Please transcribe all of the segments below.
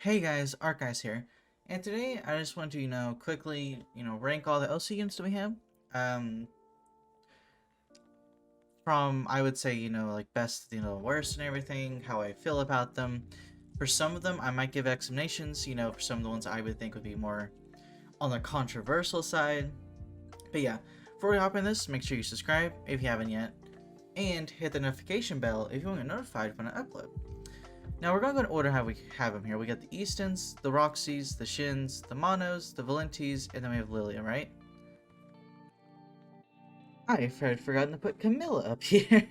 Hey guys, ArkhIce here, and today I just want to, quickly, rank all the OC units that we have, um, from, I would say, like best, worst and everything, how I feel about them. For some of them, I might give explanations, for some of the ones I would think would be more on the controversial side. But yeah, before we hop in this, make sure you subscribe if you haven't yet, and hit the notification bell if you want to get notified when I upload. Now we're going to go in order how we have them here. We got the Eastons, the Roxys, the Shins, the Monos, the Valentis, and then we have Lilia, right? I had forgotten to put Camilla up here.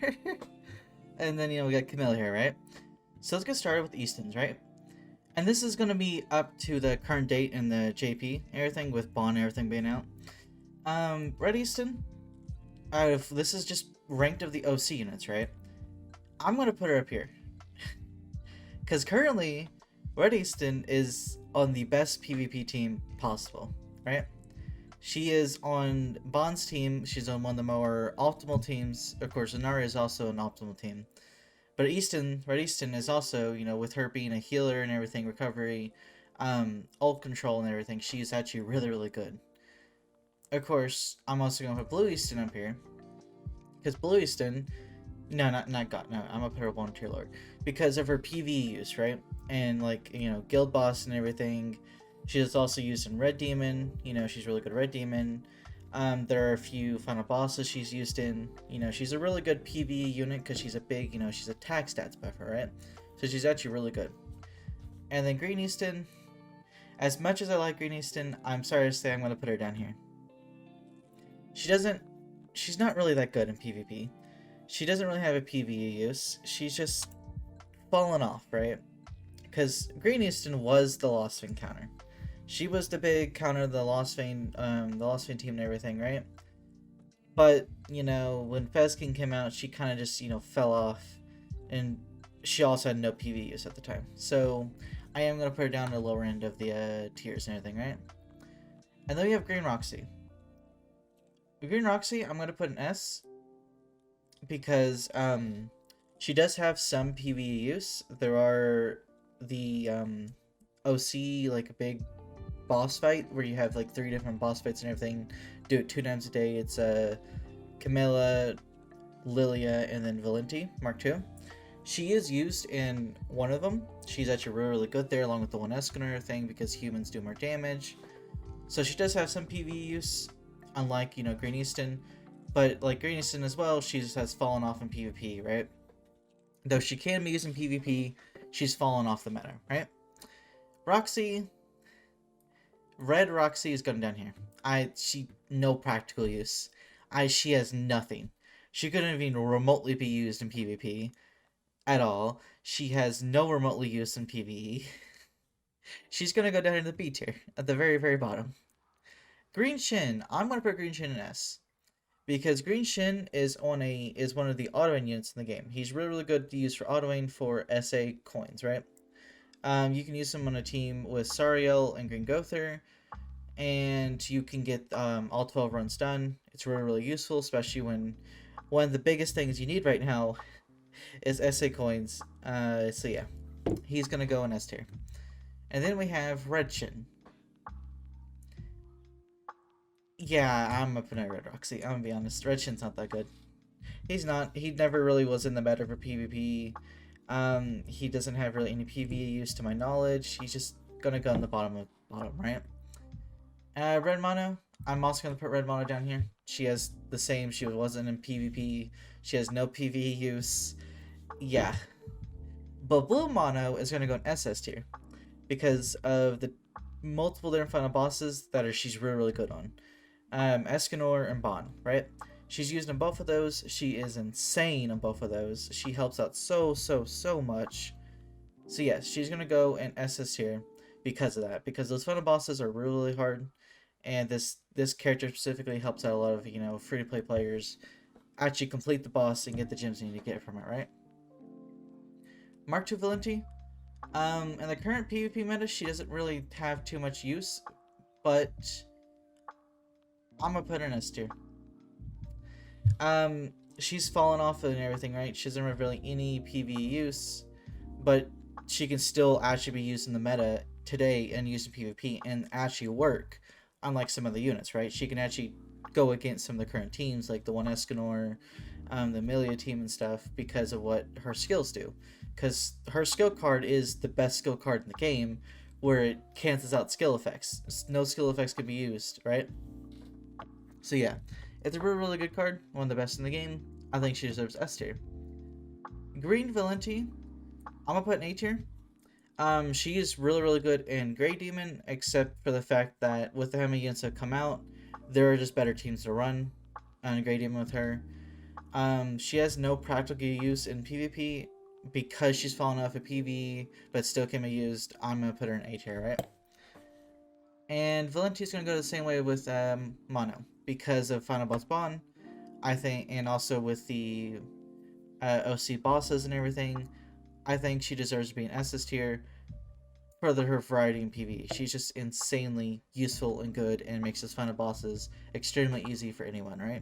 And then, we got Camilla here, right? So let's get started with Eastons, right? And this is going to be up to the current date in the JP, everything with Bond and everything being out. Red Easton, this is just ranked of the OC units, right? I'm going to put her up here. Because currently, Red Easton is on the best PvP team possible, right? She is on Bond's team. She's on one of the more optimal teams. Of course, Inari is also an optimal team. But Red Easton is also, with her being a healer and everything, recovery, ult control and everything, she's actually really, really good. Of course, I'm also going to put Blue Easton up here. Because Blue Easton... No, not God. No, I'm gonna put her 1 tier lower because of her PvE use, right? And like guild boss and everything. She is also used in Red Demon. She's really good at Red Demon. There are a few final bosses she's used in. She's a really good PvE unit because she's a big, she's attack stats buffer, right? So she's actually really good. And then Green Easton. As much as I like Green Easton, I'm sorry to say I'm gonna put her down here. She's not really that good in PvP. She doesn't really have a PvE use. She's just fallen off, right? Because Green Easton was the Lost Vein counter. She was the big counter of the Lost Vein team and everything, right? But, when Fezkin came out, she kind of just, fell off. And she also had no PvE use at the time. So, I am going to put her down to the lower end of the tiers and everything, right? And then we have Green Roxy. Green Roxy, I'm going to put an S. Because she does have some PvE use. There are the OC, like a big boss fight where you have like 3 different boss fights and everything. Do it 2 times a day. It's Camilla, Lilia, and then Valentine Mark II. She is used in one of them. She's actually really, really good there, along with the 1 Escaner thing, because humans do more damage. So she does have some PvE use, unlike Green Easton. But like Green Easton as well, she just has fallen off in PvP, right? Though she can be used in PvP, she's fallen off the meta, right? Roxy, Red Roxy is going down here. She no practical use. She has nothing. She couldn't even remotely be used in PvP at all. She has no remotely use in PvE. She's gonna go down in the B tier at the very, very bottom. Green Shin, I'm gonna put Green Shin in S. Because Green Shin is one of the auto-aim units in the game. He's really, really good to use for auto-aim for SA coins, right? You can use him on a team with Sariel and Green Gother, and you can get all 12 runs done. It's really, really useful, especially when one of the biggest things you need right now is SA coins. So yeah, he's gonna go in S tier. And then we have Red Shin. Yeah, I'm gonna put in Red Roxy. I'm gonna be honest. Red Shin's not that good. He's not. He never really was in the meta for PvP. He doesn't have really any PvE use to my knowledge. He's just gonna go in the bottom, right? Red Mono. I'm also gonna put Red Mono down here. She has the same. She wasn't in PvP. She has no PvE use. Yeah. But Blue Mono is gonna go in SS tier because of the multiple different final bosses that she's really, really good on. Escanor and Bond, right? She's used in both of those. She is insane on both of those. She helps out so much. So yes, she's gonna go in SS here because of that. Because those final bosses are really, really hard, and this character specifically helps out a lot of free-to-play players actually complete the boss and get the gems you need to get from it, right? Mark II Valenti. In the current PvP meta, she doesn't really have too much use, but I'm gonna put her in S tier. She's fallen off and everything, right? She doesn't have really any PvE use, but she can still actually be used in the meta today and used in PvP and actually work, unlike some other units, right? She can actually go against some of the current teams, like the one Escanor, the Amelia team and stuff, because of what her skills do. Because her skill card is the best skill card in the game, where it cancels out skill effects. No skill effects can be used, right? So yeah, it's a really, really good card, one of the best in the game. I think she deserves S tier. Green Valentine, I'm gonna put an A tier. She is really, really good in Grey Demon, except for the fact that with the how many units that come out, there are just better teams to run on Grey Demon with her. She has no practical use in PvP because she's fallen off of PvE, but still can be used. I'm gonna put her in A tier, right? And Valentine's gonna go the same way with Mono because of Final Boss Bond, I think, and also with the OC bosses and everything. I think she deserves to be an SS tier for her variety in PvE. She's just insanely useful and good and makes those final bosses extremely easy for anyone, right?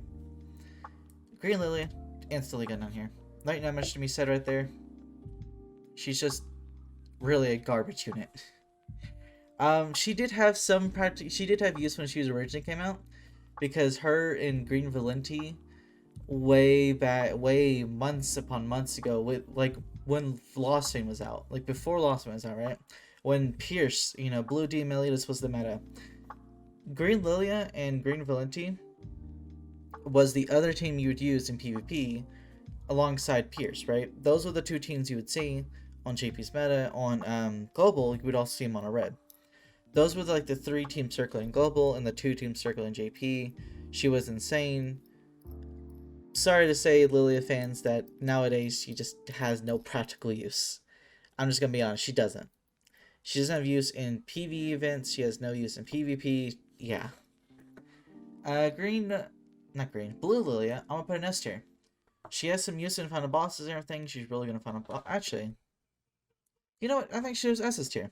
Green Lily, instantly good on here. Not much to be said right there. She's just really a garbage unit. She did have she did have use when she was originally came out, because her in Green Valenti way months upon months ago, with like when Lost Vein was out, like before Lost Vein was out, right? When Pierce, Blue D Melitus was the meta. Green Lilia and Green Valenti was the other team you would use in PvP alongside Pierce, right? Those were the two teams you would see on JP's meta. On Global, you would also see Mono Red. Those were like the 3 teams circling Global and the 2 teams circling JP. She was insane. Sorry to say, Lilia fans, that nowadays she just has no practical use. I'm just gonna be honest, she doesn't. She doesn't have use in PvE events. She has no use in PvP. Yeah. Blue Lilia, I'm gonna put an S tier. She has some use in final bosses and everything. She's really gonna find a actually. You know what? I think she was S tier.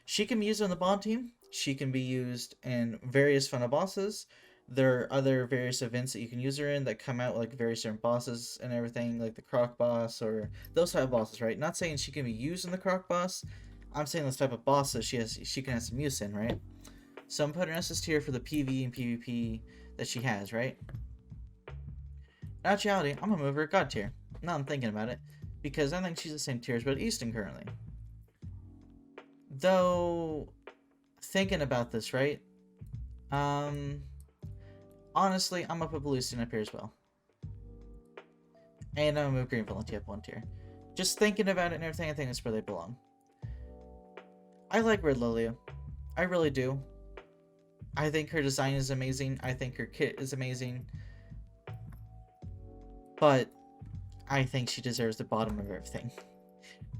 She can be used on the Bond team. She can be used in various final bosses. There are other various events that you can use her in that come out like various different bosses and everything, like the Croc boss or those type of bosses, right? Not saying she can be used in the Croc boss. I'm saying those type of bosses she can have some use in, right? So I'm putting an S tier for the PvE and PvP that she has, right? In actuality, I'm gonna move her God tier. Now I'm thinking about it, because I think she's the same tier as what Easton currently. Though, thinking about this, right? Honestly, I'm gonna put Blue Easton up here as well. And I'm gonna move Green Valenti up 1 tier. Just thinking about it and everything, I think that's where they belong. I like Red Lilia. I really do. I think her design is amazing. I think her kit is amazing. But I think she deserves the bottom of everything.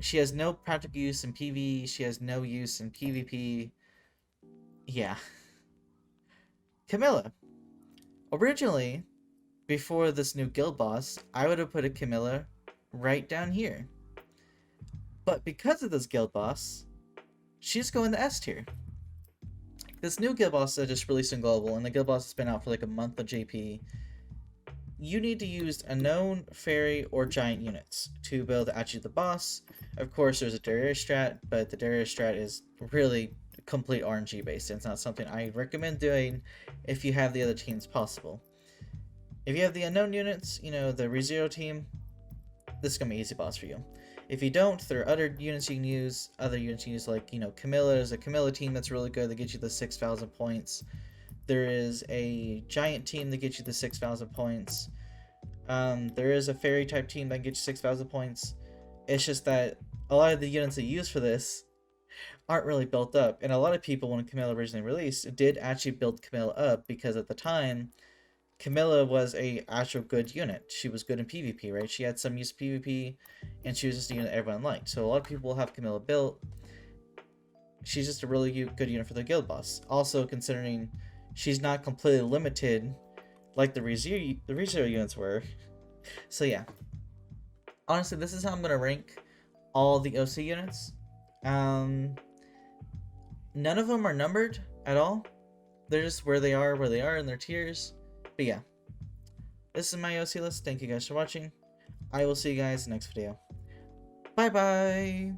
She has no practical use in PvE. She has no use in PvP. Yeah. Camilla. Originally, before this new guild boss, I would have put a Camilla right down here. But because of this guild boss, she's going to S tier. This new guild boss that just released in Global, and the guild boss has been out for like a month of JP. You need to use a known fairy or giant units to build actually the boss. Of course, there's a Darius strat, but the Darius strat is really complete RNG based. It's not something I recommend doing if you have the other teams possible. If you have the unknown units, the ReZero team, this is gonna be an easy boss for you. If you don't, there are other units you can use. Other units you can use, like Camilla. There's a Camilla team that's really good that gets you the 6,000 points. There is a giant team that gets you the 6,000 points. There is a fairy type team that gets you 6,000 points. It's just that a lot of the units that you use for this aren't really built up. And a lot of people, when Camilla originally released, did actually build Camilla up, because at the time, Camilla was a actual good unit. She was good in PvP, right? She had some use PvP, and she was just a unit everyone liked. So a lot of people have Camilla built. She's just a really good unit for the guild boss. Also, considering she's not completely limited like the ReZero units were. So yeah. Honestly, this is how I'm going to rank all the OC units. None of them are numbered at all. They're just where they are in their tiers. But yeah. This is my OC list. Thank you guys for watching. I will see you guys next video. Bye bye!